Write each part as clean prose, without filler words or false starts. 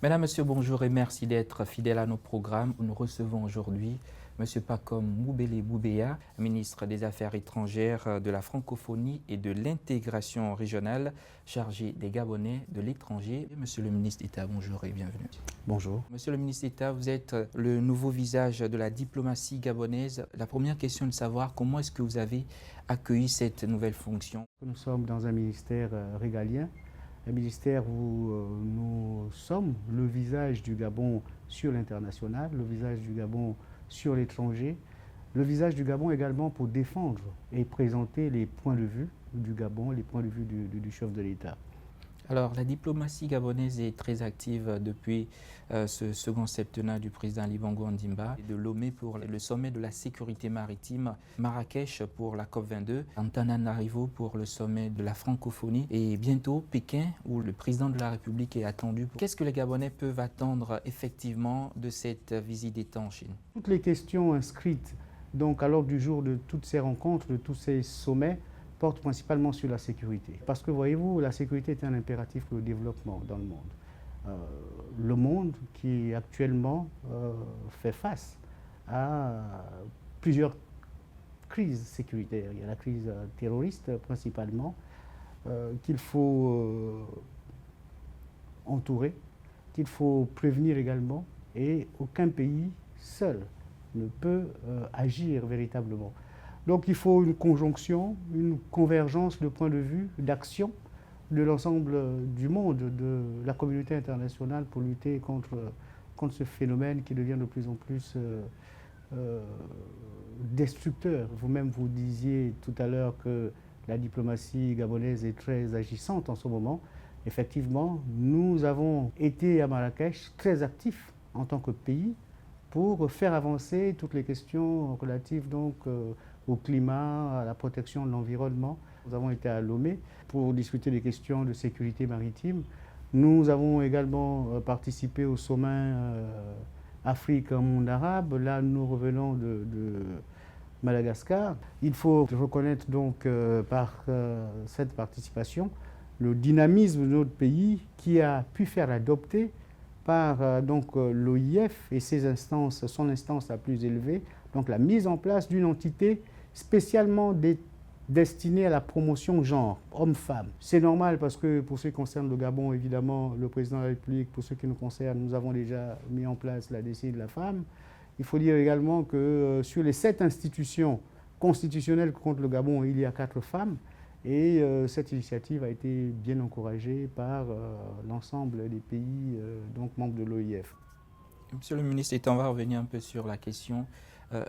Mesdames, Messieurs, bonjour et merci d'être fidèles à nos programmes. Nous recevons aujourd'hui M. Pacome Moubele Boubeya, ministre des Affaires étrangères, de la francophonie et de l'intégration régionale, chargé des Gabonais de l'étranger. Monsieur le ministre d'État, bonjour et bienvenue. Bonjour. Monsieur le ministre d'État, vous êtes le nouveau visage de la diplomatie gabonaise. La première question est de savoir comment est-ce que vous avez accueilli cette nouvelle fonction? Nous sommes dans un ministère régalien, un ministère où nous sommes le visage du Gabon sur l'international, le visage du Gabon sur l'étranger, le visage du Gabon également pour défendre et présenter les points de vue du Gabon, les points de vue du chef de l'État. Alors, la diplomatie gabonaise est très active depuis ce second septennat du président Ali Bongo Ondimba, de Lomé pour le sommet de la sécurité maritime, Marrakech pour la COP22, Antananarivo pour le sommet de la francophonie et bientôt Pékin où le président de la République est attendu. Qu'est-ce que les Gabonais peuvent attendre effectivement de cette visite d'État en Chine? Toutes les questions inscrites donc à l'ordre du jour de toutes ces rencontres, de tous ces sommets, porte principalement sur la sécurité. Parce que voyez-vous, la sécurité est un impératif pour le développement dans le monde. Le monde qui actuellement fait face à plusieurs crises sécuritaires. Il y a la crise terroriste principalement, qu'il faut entourer, qu'il faut prévenir également, et aucun pays seul ne peut agir véritablement. Donc il faut une conjonction, une convergence de points de vue, d'action de l'ensemble du monde, de la communauté internationale pour lutter contre ce phénomène qui devient de plus en plus destructeur. Vous-même, vous disiez tout à l'heure que la diplomatie gabonaise est très agissante en ce moment. Effectivement, nous avons été à Marrakech très actifs en tant que pays pour faire avancer toutes les questions relatives donc au climat, à la protection de l'environnement. Nous avons été à Lomé pour discuter des questions de sécurité maritime. Nous avons également participé au sommet Afrique monde arabe. Là, nous revenons de Madagascar. Il faut reconnaître donc par cette participation le dynamisme de notre pays qui a pu faire adopter par l'OIF et ses instances, son instance la plus élevée, donc la mise en place d'une entité spécialement destinée à la promotion genre, homme-femme. C'est normal parce que pour ce qui concerne le Gabon, évidemment, le président de la République, pour ce qui nous concerne, nous avons déjà mis en place la décennie de la femme. Il faut dire également que sur les 7 institutions constitutionnelles que compte le Gabon, il y a 4 femmes. Et cette initiative a été bien encouragée par l'ensemble des pays donc membres de l'OIF. Monsieur le ministre, on va revenir un peu sur la question,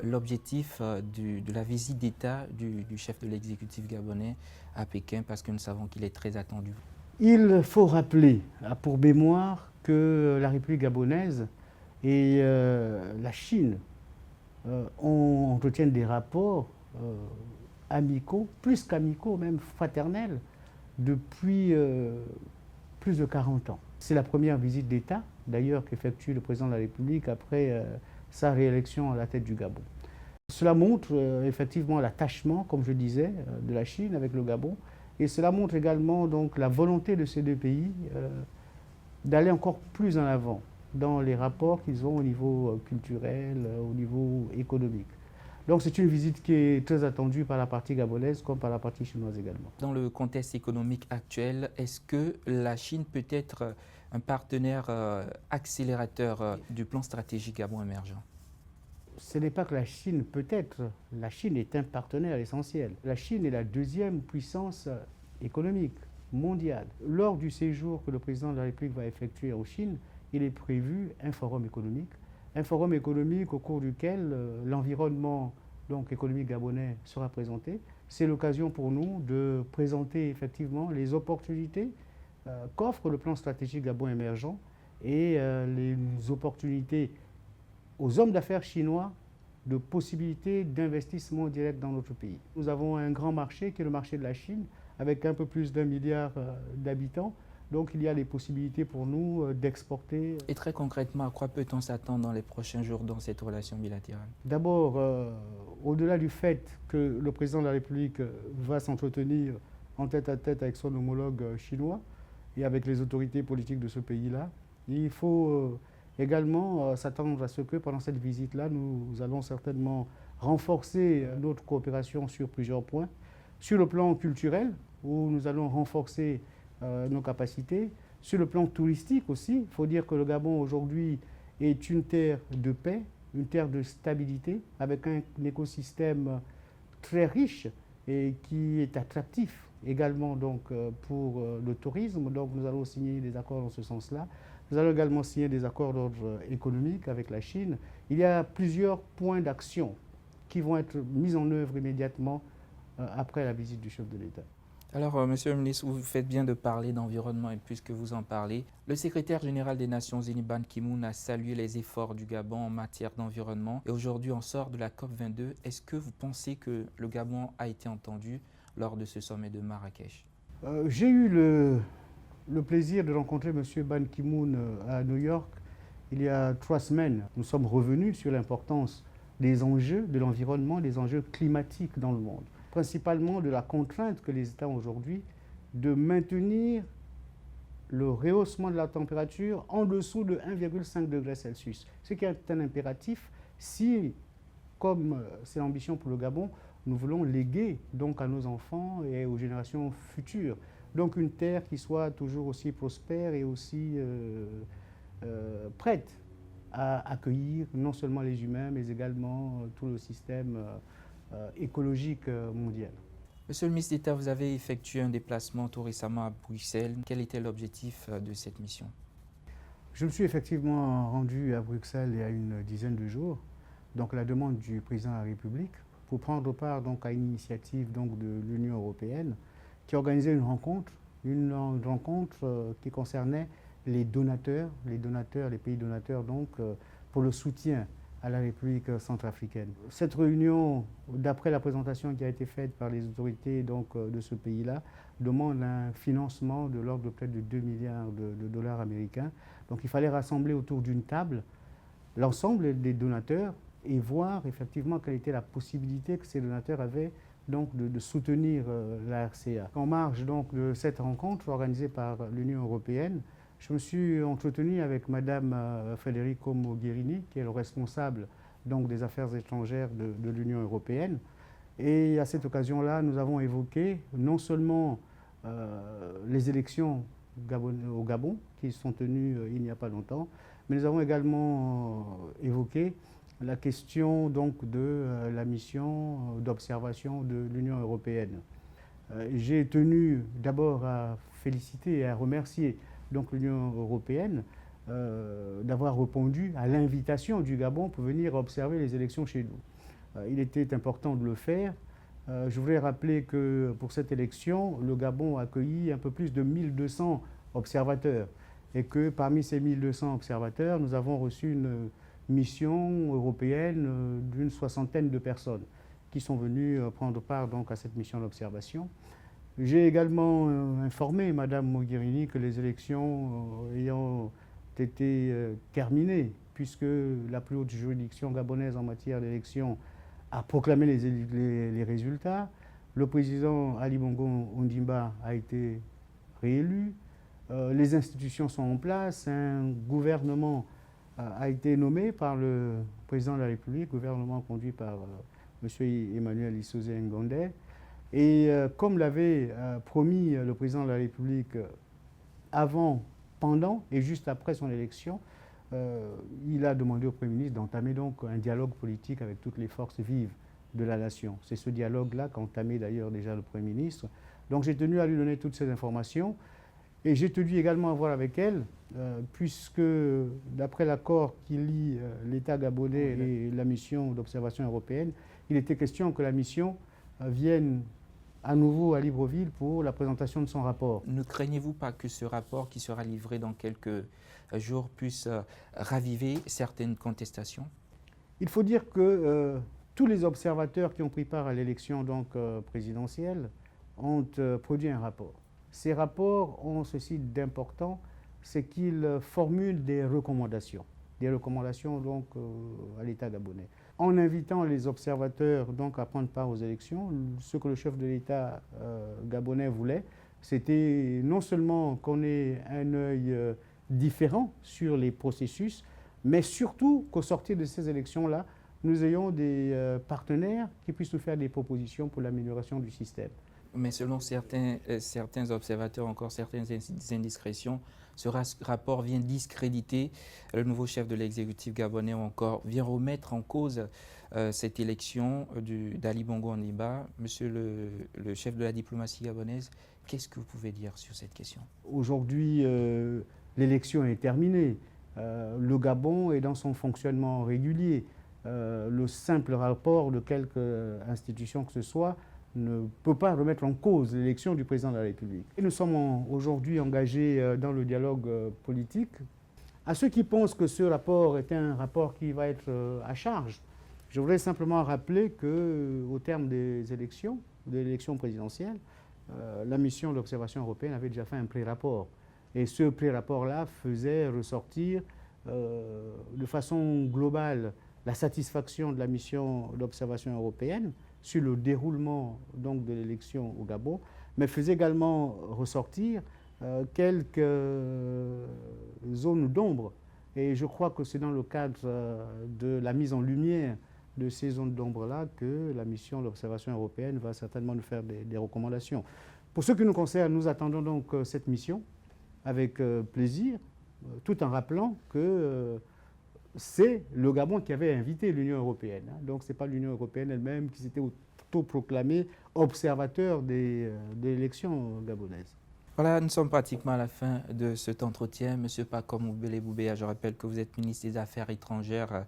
l'objectif de la visite d'État du chef de l'exécutif gabonais à Pékin, parce que nous savons qu'il est très attendu. Il faut rappeler, pour mémoire, que la République gabonaise et la Chine entretiennent des rapports amicaux, plus qu'amicaux, même fraternels, depuis plus de 40 ans. C'est la première visite d'État, d'ailleurs, qu'effectue le président de la République après sa réélection à la tête du Gabon. Cela montre effectivement l'attachement, comme je disais, de la Chine avec le Gabon, et cela montre également donc la volonté de ces deux pays d'aller encore plus en avant dans les rapports qu'ils ont au niveau culturel, au niveau économique. Donc c'est une visite qui est très attendue par la partie gabonaise comme par la partie chinoise également. Dans le contexte économique actuel, est-ce que la Chine peut être un partenaire accélérateur du plan stratégique Gabon émergent? Ce n'est pas que la Chine peut être, la Chine est un partenaire essentiel. La Chine est la deuxième puissance économique mondiale. Lors du séjour que le président de la République va effectuer en Chine, il est prévu un forum économique au cours duquel l'environnement donc, économique gabonais sera présenté. C'est l'occasion pour nous de présenter effectivement les opportunités qu'offre le plan stratégique Gabon émergent et les opportunités aux hommes d'affaires chinois de possibilités d'investissement direct dans notre pays. Nous avons un grand marché qui est le marché de la Chine avec un peu plus d'1 milliard d'habitants. Donc il y a des possibilités pour nous d'exporter. Et très concrètement, à quoi peut-on s'attendre dans les prochains jours dans cette relation bilatérale? D'abord, au-delà du fait que le président de la République va s'entretenir en tête-à-tête avec son homologue chinois et avec les autorités politiques de ce pays-là, Il faut également s'attendre à ce que pendant cette visite-là, nous allons certainement renforcer notre coopération sur plusieurs points. Sur le plan culturel, où nous allons renforcer nos capacités. Sur le plan touristique aussi, il faut dire que le Gabon aujourd'hui est une terre de paix, une terre de stabilité, avec un écosystème très riche et qui est attractif également donc, pour le tourisme. Donc nous allons signer des accords dans ce sens-là. Nous allons également signer des accords d'ordre économique avec la Chine. Il y a plusieurs points d'action qui vont être mis en œuvre immédiatement après la visite du chef de l'État. Alors, Monsieur le ministre, vous faites bien de parler d'environnement et puisque vous en parlez, le secrétaire général des Nations Unies, Ban Ki-moon, a salué les efforts du Gabon en matière d'environnement. Et aujourd'hui, on sort de la COP22. Est-ce que vous pensez que le Gabon a été entendu lors de ce sommet de Marrakech? J'ai eu le plaisir de rencontrer M. Ban Ki-moon à New York il y a 3 semaines. Nous sommes revenus sur l'importance des enjeux de l'environnement, des enjeux climatiques dans le monde. Principalement de la contrainte que les États ont aujourd'hui de maintenir le rehaussement de la température en dessous de 1,5 degré Celsius. Ce qui est un impératif si, comme c'est l'ambition pour le Gabon, nous voulons léguer donc à nos enfants et aux générations futures. Donc une terre qui soit toujours aussi prospère et aussi prête à accueillir non seulement les humains, mais également tout le système écologique mondial. Monsieur le ministre d'État, vous avez effectué un déplacement tout récemment à Bruxelles. Quel était l'objectif de cette mission? Je me suis effectivement rendu à Bruxelles il y a une dizaine de jours, donc à la demande du président de la République, pour prendre part donc, à une initiative donc, de l'Union européenne qui organisait une rencontre qui concernait les donateurs, les pays donateurs donc, pour le soutien à la République centrafricaine. Cette réunion, d'après la présentation qui a été faite par les autorités donc, de ce pays-là, demande un financement de l'ordre de près de 2 milliards de dollars américains. Donc il fallait rassembler autour d'une table l'ensemble des donateurs et voir effectivement quelle était la possibilité que ces donateurs avaient donc, de soutenir la RCA. En marge donc, de cette rencontre organisée par l'Union européenne, je me suis entretenu avec Madame Federico Mogherini, qui est le responsable donc, des affaires étrangères de l'Union européenne. Et à cette occasion-là, nous avons évoqué non seulement les élections au Gabon, qui sont tenues il n'y a pas longtemps, mais nous avons également évoqué la question donc, de la mission d'observation de l'Union européenne. J'ai tenu d'abord à féliciter et à remercier donc l'Union européenne d'avoir répondu à l'invitation du Gabon pour venir observer les élections chez nous. Il était important de le faire. Je voudrais rappeler que pour cette élection, le Gabon a accueilli un peu plus de 1200 observateurs et que parmi ces 1200 observateurs, nous avons reçu une mission européenne d'une 60aine de personnes qui sont venues prendre part donc, à cette mission d'observation. J'ai également informé Mme Mogherini que les élections ayant été terminées, puisque la plus haute juridiction gabonaise en matière d'élections a proclamé les résultats, le président Ali Bongo Ondimba a été réélu, les institutions sont en place, un gouvernement a été nommé par le président de la République, gouvernement conduit par M. Emmanuel Issoze Ngondé. Et comme l'avait promis le président de la République avant, pendant et juste après son élection, il a demandé au Premier ministre d'entamer donc un dialogue politique avec toutes les forces vives de la nation. C'est ce dialogue-là qu'a entamé d'ailleurs déjà le Premier ministre. Donc j'ai tenu à lui donner toutes ces informations et j'ai tenu également à voir avec elle, puisque d'après l'accord qui lie l'État gabonais et la mission d'observation européenne, il était question que la mission vienne à nouveau à Libreville pour la présentation de son rapport. Ne craignez-vous pas que ce rapport qui sera livré dans quelques jours puisse raviver certaines contestations? Il faut dire que tous les observateurs qui ont pris part à l'élection présidentielle ont produit un rapport. Ces rapports ont ceci d'important, c'est qu'ils formulent des recommandations donc, à l'État gabonais. En invitant les observateurs donc, à prendre part aux élections, ce que le chef de l'État gabonais voulait, c'était non seulement qu'on ait un œil différents sur les processus, mais surtout qu'au sortir de ces élections-là, nous ayons des partenaires qui puissent nous faire des propositions pour l'amélioration du système. Mais selon certains observateurs, encore certaines indiscrétions, ce rapport vient discréditer le nouveau chef de l'exécutif gabonais, ou encore vient remettre en cause cette élection d'Ali Bongo Ondimba. Monsieur le chef de la diplomatie gabonaise, qu'est-ce que vous pouvez dire sur cette question? Aujourd'hui, l'élection est terminée. Le Gabon est dans son fonctionnement régulier. Le simple rapport de quelque institution que ce soit ne peut pas remettre en cause l'élection du président de la République. Et nous sommes aujourd'hui engagés dans le dialogue politique. À ceux qui pensent que ce rapport est un rapport qui va être à charge, je voudrais simplement rappeler qu'au terme des élections, de l'élection présidentielle, la mission d'observation européenne avait déjà fait un pré-rapport. Et ce pré-rapport-là faisait ressortir de façon globale la satisfaction de la mission d'observation européenne sur le déroulement donc, de l'élection au Gabon, mais faisait également ressortir quelques zones d'ombre. Et je crois que c'est dans le cadre de la mise en lumière de ces zones d'ombre-là que la mission d'observation européenne va certainement nous faire des recommandations. Pour ce qui nous concerne, nous attendons donc cette mission avec plaisir, tout en rappelant que c'est le Gabon qui avait invité l'Union européenne. Donc, ce n'est pas l'Union européenne elle-même qui s'était autoproclamée observateur de l'élection gabonaise. Voilà, nous sommes pratiquement à la fin de cet entretien. Monsieur Pacome Moubele Boubéa, je rappelle que vous êtes ministre des Affaires étrangères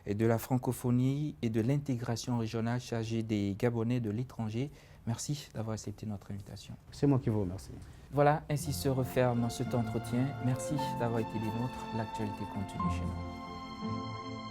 et de la francophonie et de l'intégration régionale chargé des Gabonais de l'étranger. Merci d'avoir accepté notre invitation. C'est moi qui vous remercie. Voilà, ainsi se referme cet entretien. Merci d'avoir été des nôtres. L'actualité continue chez nous.